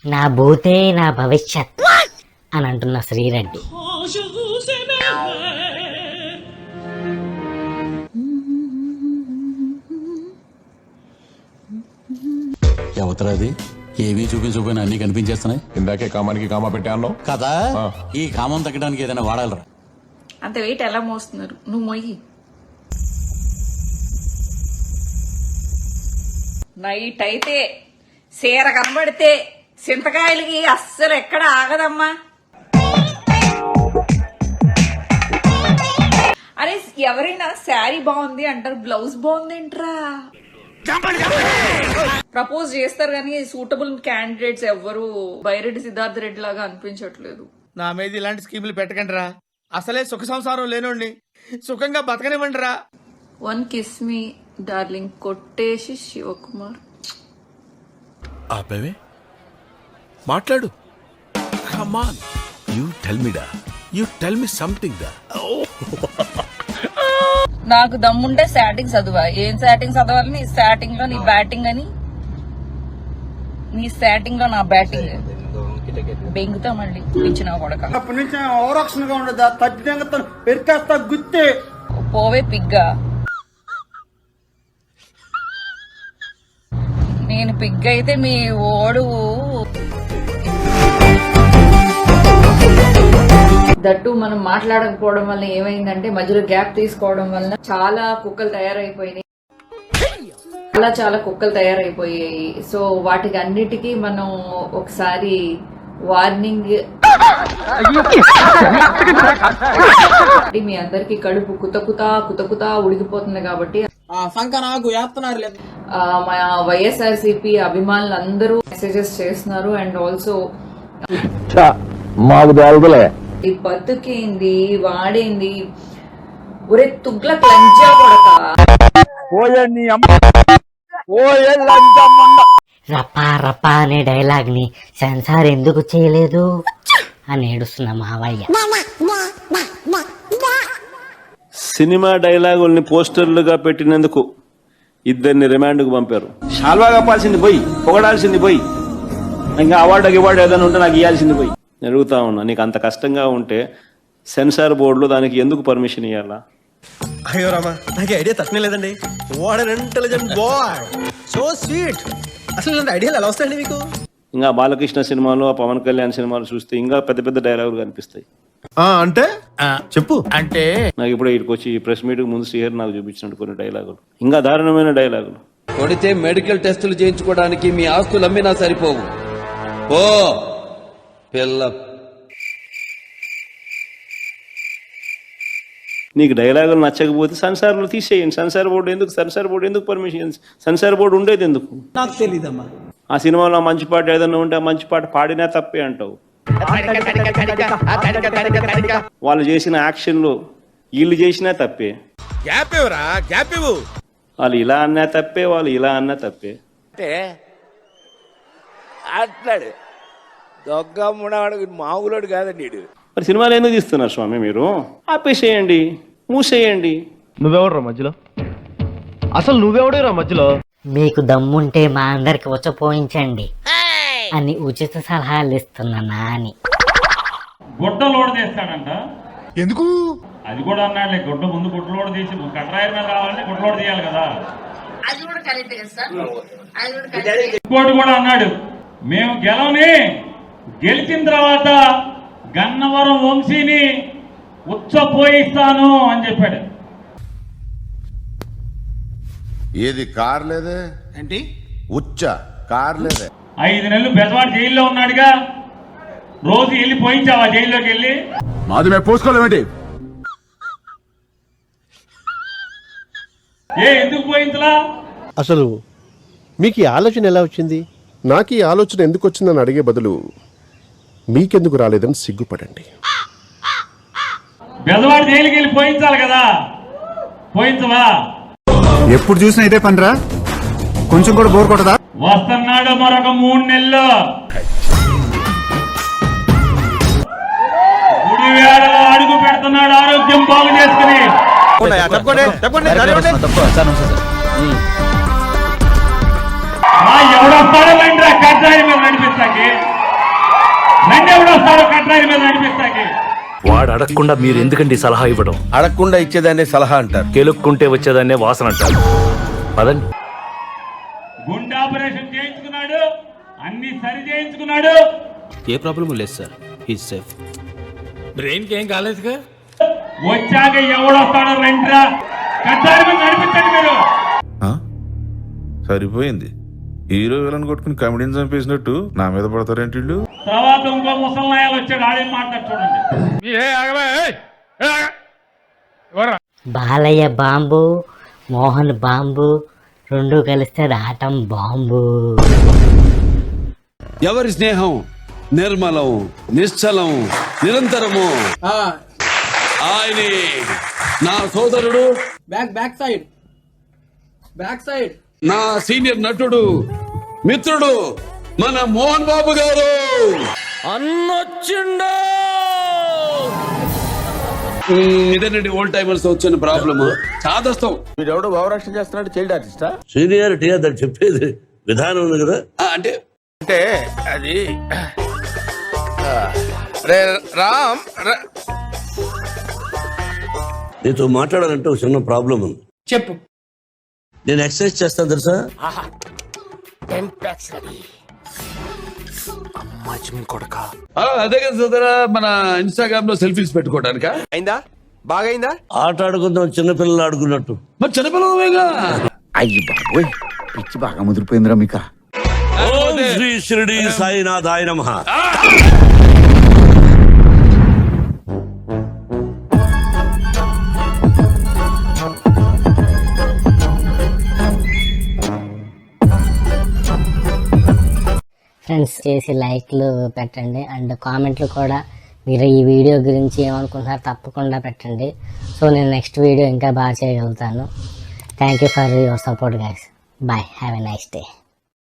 నా భూతే నా భవిష్యత్ అని అంటున్న శ్రీరెడ్డి. ఎవతరాది ఏవీ చూపించకపోయినా అన్ని కనిపించేస్తున్నాయి. ఇందాకే కామానికి కామా పెట్టాను కదా, ఈ కామం తగ్గడానికి ఏదైనా వాడాలరా. అంత వెయిట్ ఎలా మోస్తున్నారు? నువ్వు మొయ్యి. నైట్ అయితే చీర కనబడితే చింతకాయలకి అస్సలు ఎక్కడ ఆగదమ్మా. అరే ఎవరైనా శారీ బాగుంది అంటారు, బ్లౌజ్ బాగుంది ఏంట్రా. ప్రపోజ్ చేస్తారు కానీ సూటబుల్ క్యాండిడేట్స్ ఎవ్వరు బైరెడ్డి సిద్ధార్థ రెడ్డి లాగా అనిపించట్లేదు. నా మీద ఇలాంటి స్కీములు పెట్టకండి రా. అసలే సుఖ సంసారం లేనోడిని సుఖంగా బతకనివ్వండి రా. వన్ కిస్ మీ డార్లింగ్ కొట్టేసి శివకుమార్. ఆపేవే మాట్లాడు. Come on, you tell me డా, యు టెల్ మీ సంథింగ్ డా. నాకు దమ్ముంటే స్టాటింగ్ చదువా. ఏం స్టాటింగ్ చదవాలి? నీ స్టాటింగ్ లో నీ బ్యాటింగ్ అని, నీ స్టాటింగ్ లో నా బ్యాటింగ్. బెంగుతా మళ్ళీ ఇచ్చిన కొడక. అప్పటి నుంచి ఓవరాక్షన్ గా ఉండదా, తగ్గితే పెరికేస్తా గుత్తే. పోవే పిగ్గా. నేను పిగ్ అయితే మీ ఓడు దట్టు. మనం మాట్లాడకపోవడం వల్ల ఏమైందంటే మధ్యలో గ్యాప్ తీసుకోవడం వల్ల చాలా కుక్కలు తయారైపోయినాయి. చాలా కుక్కలు తయారైపోయాయి. సో వాటికి అన్నిటికీ మనం ఒకసారి వార్నింగ్. మీ అందరికి కడుపు కుతకుతా ఉడికిపోతుంది కాబట్టి మా వైఎస్ఆర్సీపీ అభిమానులు అందరూ మెసేజెస్ చేస్తున్నారు. అండ్ ఆల్సో ఈ బతుకేంది వాడేంది ఒరే తుగ్ల లంజా కొడక. రపా రపా అనే డైలాగ్ ని సెన్సార్ ఎందుకు చేయలేదు అని ఏడుస్తున్న మావయ్య. సినిమా డైలాగుల్ని పోస్టర్లుగా పెట్టినందుకు ఇద్దరిని రిమాండ్కు పంపారు. షాల్వా కప్పాల్సింది పోయి, పొగడాల్సింది పోయి, ఇంకా అవార్డు ఏదైనా ఉంటే నాకు ఇవ్వాల్సింది పోయి. అడుగుతా ఉన్నా, నీకు అంత కష్టంగా ఉంటే సెన్సార్ బోర్డులో దానికి ఎందుకు పర్మిషన్ ఇవ్వాలా? అయ్యో రామా, నాకు ఐడియా తక్కువ లేదండి. What an intelligent boy, so sweet. అసలు ఇలాంటి ఐడియాలు ఎలా వస్తాయండి మీకు? ఇంకా బాలకృష్ణ సినిమాలు, పవన్ కళ్యాణ్ సినిమాలు చూస్తే ఇంకా పెద్ద డైలాగులు కనిపిస్తాయి. అంటే చెప్పు. అంటే నాకు ఇప్పుడు ఇక్కడికి వచ్చి ప్రెస్ మీట్ ముందు శ్రీహరి నాకు చూపించినట్టు కొన్ని డైలాగులు, ఇంకా దారుణమైన డైలాగులు. కొడితే మెడికల్ టెస్టులు చేయించుకోవడానికి మీ ఆస్తులు అమ్మినా సరిపోవు. ఓ పిల్ల, నీకు డైలాగులు నచ్చకపోతే సెన్సార్లు తీసేయండి. సెన్సార్ బోర్డు ఎందుకు పర్మిషన్? సెన్సార్ బోర్డు ఉండేది ఎందుకు? నాకు తెలీదమ్మా. ఆ సినిమాలో ఆ మంచి పాట ఏదన్నా ఉంటే ఆ మంచి పాట పాడినా తప్పే అంటావు. వాళ్ళు చేసిన యాక్షన్లు వీళ్ళు చేసినా తప్పే. గ్యాప్ ఇవ్వరా, గ్యాప్ ఇవ్వు. వాళ్ళు ఇలా అన్నా తప్పే, వాళ్ళు ఇలా అన్నా తప్పే. అట్లాడు దొంగ మునవాడు మామూలుడు కాదండి. మరి సినిమాలు ఎందుకు తీస్తున్నారు స్వామి? మీరు ఆపేసేయండి, మూసేయండి. నువ్వెవడురా మధ్యలో? అసలు నువ్వెవడేరా మధ్యలో? మీకు దమ్ముంటే మా అందరికి వచ్చపోయించండి అని ఉచిత సలహాలు ఇస్తున్న నాని. గుడ్డ లోడ్ చేస్తాడంట. ఎందుకు? అది కూడా అన్నాడులే, గుడ్డ ముందు గుడ్డ లోడ్ తీసి కట్రాయర్ మీద రావాలంటే గుడ్డ లోడ్ చేయాలి కదా. ఇంకోటి కూడా అన్నాడు, మేము గెలిచిన తర్వాత గన్నవరం వంశీని ఉచ్చపోయిస్తాను అని చెప్పాడు. ఏది కార్ లేదే ఏంటి? ఉచ్చ కార్ లేదే. 5 నెలలు బెజవాడ జైల్లో ఉన్నాడుగా, రోజు వెళ్ళి పోయించావా జైల్లోకి వెళ్ళి? మాది మేము పోసుకోలేమేంటి? ఎందుకు పోయించలా? అసలు మీకు ఈ ఆలోచన ఎలా వచ్చింది? నాకు ఈ ఆలోచన ఎందుకు వచ్చిందని అడిగే బదులు మీకెందుకు రాలేదని సిగ్గుపడండి. బెజవాడ జైలుకి వెళ్ళి పోయించాలి కదా, పోయించవా? ఎప్పుడు చూసినా ఇదే పనిరా, కొంచెం కూడా బోర్ కొట్టదా? వస్తున్నాడు మరొక 3 నెలలు. గుడివేడలో అడుగు పెడుతున్నాడు ఆరోగ్యం బాగు చేసుకుని. ఎవడొస్తాడో కట్టాయి మీద నడిపిస్తాకి. రండి ఎవడు వస్తాడో కట్రాయి మీద నడిపిస్తాకి. వాడు అడగకుండా మీరు ఎందుకండి సలహా ఇవ్వడం? అడగకుండా ఇచ్చేదాన్ని సలహా అంటారు, కెలుక్కుంటే వచ్చేదాన్నే వాసన అంటారు. పదండి. గుండె ఆపరేషన్ చేయించుకున్నాడు, అన్ని సరి చేయించుకున్నాడు. ఏ ప్రాబ్లం లేదు సార్, హీస్ సేఫ్. బ్రెయిన్ కి ఏం కాలేదుగా. వచ్చాక ఎవడొస్తాడో రండిరా, కట్రాయి మీద నడిపించండి మీరు. సరిపోయింది. హీరో విలన్ కొట్టుకుని కమెడీని చంపేసినట్టు నా మీద పడతారేంటి వీళ్ళు? తర్వాత ఇంకో ముసల్నాయాలు వచ్చాడు, ఆడేం మాట్లాడు చూడండి. బాలయ్య బాంబు, మోహన్ బాంబు, రెండు కలిస్తే రాటం బాంబు. ఎవరి స్నేహం నిర్మలం, నిశ్చలం, నిరంతరము. ఆయనే నా సోదరుడు, బ్యాక్ సైడ్ నా సీనియర్ నటుడు, మిత్రుడు మన మోహన్ బాబు గారు. అన్నొచ్చిండు. ఇదేనండి ఓల్డ్ టైమర్స్ వచ్చిన ప్రాబ్లమ్. చాదస్తాం. వీడెవడో భావరక్షణ చేస్తున్నాడు, చైల్డ్ ఆర్టిస్టా? సీనియారిటీ అది చెప్పేది విధానం ఉంది కదా. అంటే అంటే అది రామ్ నీతో మాట్లాడాలంటే ఒక చిన్న ప్రాబ్లం ఉంది. చెప్పు. నేను ఎక్సర్సైజ్ చేస్తాను తెలుసా? అదే కదా సోదరా, మన ఇన్స్టాగ్రామ్ లో సెల్ఫీస్ పెట్టుకోవడానిక. అయిందా? బాగైందా? ఆట ఆడుకుందాం, చిన్నపిల్లలు ఆడుకున్నట్టు. మరి చిన్నపిల్లలుగా. అయ్యి బాబోయ్, పిచ్చి బాగా ముదిరిపోయిందిరా మీకా. ఓం శ్రీ షిరిడి సాయినాథాయ నమః. ఫ్రెండ్స్ చేసి లైక్లు పెట్టండి అండ్ కామెంట్లు కూడా మీరు ఈ వీడియో గురించి ఏమనుకుంటున్నారో తప్పకుండా పెట్టండి. సో నేను నెక్స్ట్ వీడియో ఇంకా బాగా చేయగలుగుతాను. Thank you for your support guys. Bye, have a nice day.